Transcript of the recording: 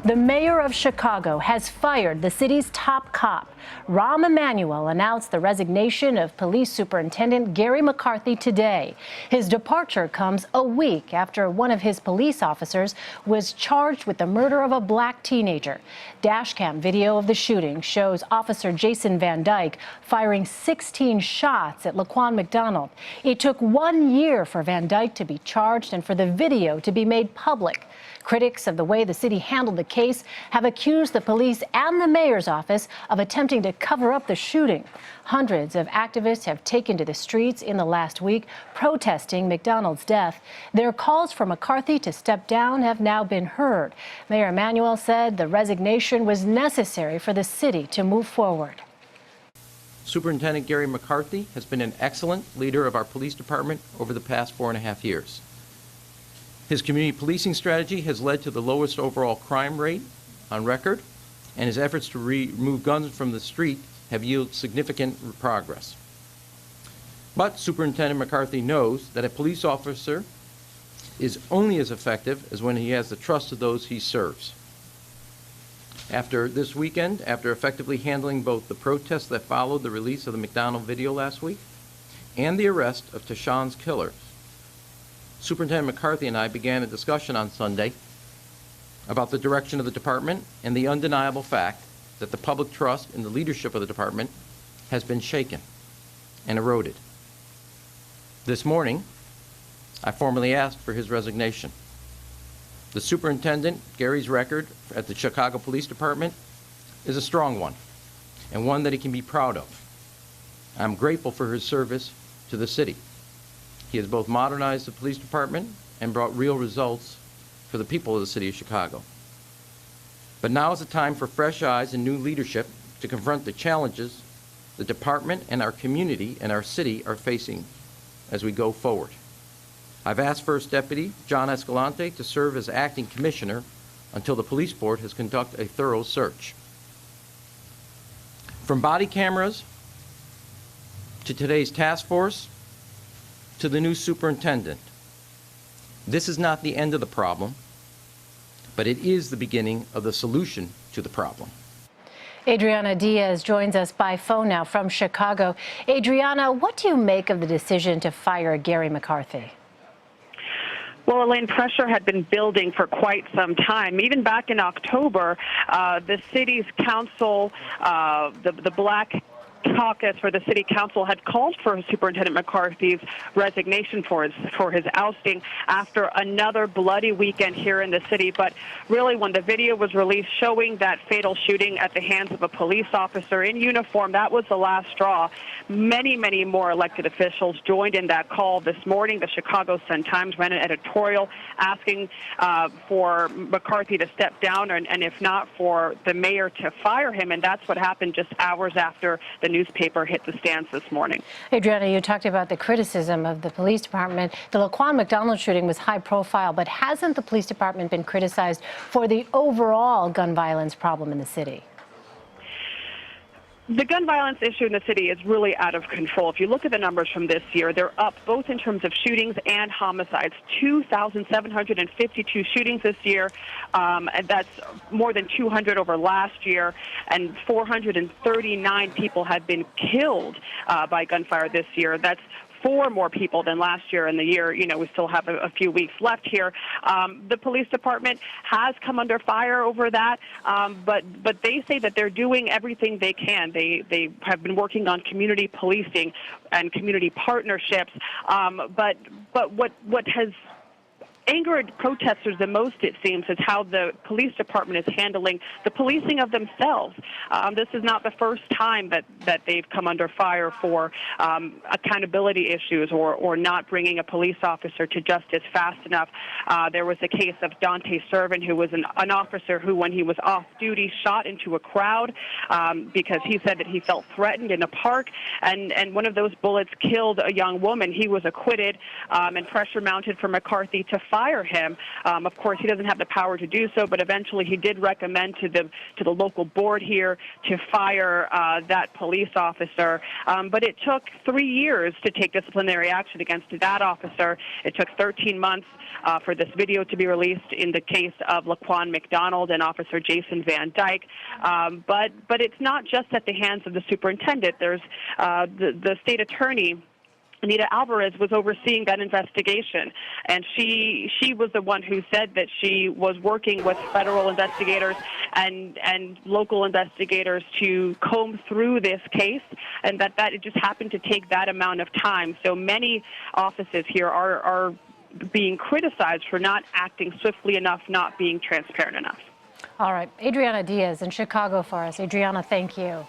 The mayor of Chicago has fired the city's top cop. Rahm Emanuel announced the resignation of Police Superintendent Garry McCarthy today. His departure comes a week after one of his police officers was charged with the murder of a black teenager. Dashcam video of the shooting shows Officer Jason Van Dyke firing 16 shots at Laquan McDonald. It took 1 year for Van Dyke to be charged and for the video to be made public. Critics of the way the city handled the case have accused the police and the mayor's office of attempting to cover up the shooting. Hundreds of activists have taken to the streets in the last week protesting McDonald's death. Their calls for McCarthy to step down have now been heard. Mayor Emanuel said the resignation was necessary for the city to move forward. Superintendent Garry McCarthy has been an excellent leader of our police department over the past 4.5 years. His community policing strategy has led to the lowest overall crime rate on record, and his efforts to remove guns from the street have yielded significant progress. But Superintendent McCarthy knows that a police officer is only as effective as when he has the trust of those he serves. After this weekend, after effectively handling both the protests that followed the release of the McDonald video last week and the arrest of Tashawn's killers, Superintendent McCarthy and I began a discussion on Sunday about the direction of the department and the undeniable fact that the public trust in the leadership of the department has been shaken and eroded. This morning, I formally asked for his resignation. The superintendent, Garry's record at the Chicago Police Department is a strong one and one that he can be proud of. I'm grateful for his service to the city. He has both modernized the police department and brought real results for the people of the city of Chicago. But now is the time for fresh eyes and new leadership to confront the challenges the department and our community and our city are facing as we go forward. I've asked First Deputy John Escalante to serve as acting commissioner until the police board has conducted a thorough search. From body cameras to today's task force, to the new superintendent. This is not the end of the problem, but it is the beginning of the solution to the problem. Adriana Diaz joins us by phone now from Chicago. Adriana, what do you make of the decision to fire Garry McCarthy? Well, Elaine, pressure had been building for quite some time. Even back in October, the city's council, the Black Caucus for the City Council had called for Superintendent McCarthy's resignation for his ousting after another bloody weekend here in the city. But really, when the video was released showing that fatal shooting at the hands of a police officer in uniform, that was the last straw. Many, many more elected officials joined in that call this morning. The Chicago Sun-Times ran an editorial asking for McCarthy to step down, and if not, for the mayor to fire him. And that's what happened just hours after the newspaper hit the stands this morning. Adriana, you talked about the criticism of the police department. The Laquan McDonald shooting was high profile, but hasn't the police department been criticized for the overall gun violence problem in the city? The gun violence issue in the city is really out of control. If you look at the numbers from this year, they're up both in terms of shootings and homicides. 2,752 shootings this year, and that's more than 200 over last year, and 439 people have been killed by gunfire this year. That's 4 more people than last year. In the year, we still have a few weeks left here. The police department has come under fire over that, but they say that they're doing everything they can. They have been working on community policing and community partnerships. But what has angered protesters the most, it seems, is how the police department is handling the policing of themselves. This is not the first time that they've come under fire for accountability issues or not bringing a police officer to justice fast enough. There was a case of Dante Servin, who was an officer who, when he was off duty, shot into a crowd because he said that he felt threatened in a park, and one of those bullets killed a young woman. He was acquitted, and pressure mounted for McCarthy to fire him. Of course, he doesn't have the power to do so, but eventually he did recommend to the local board here to fire that police officer. But it took 3 years to take disciplinary action against that officer. It took 13 months for this video to be released in the case of Laquan McDonald and Officer Jason Van Dyke. But it's not just at the hands of the superintendent. There's the state attorney, Anita Alvarez, was overseeing that investigation, and she was the one who said that she was working with federal investigators and local investigators to comb through this case, and that it just happened to take that amount of time. So many offices here are being criticized for not acting swiftly enough, not being transparent enough. All right, Adriana Diaz in Chicago for us. Adriana, thank you.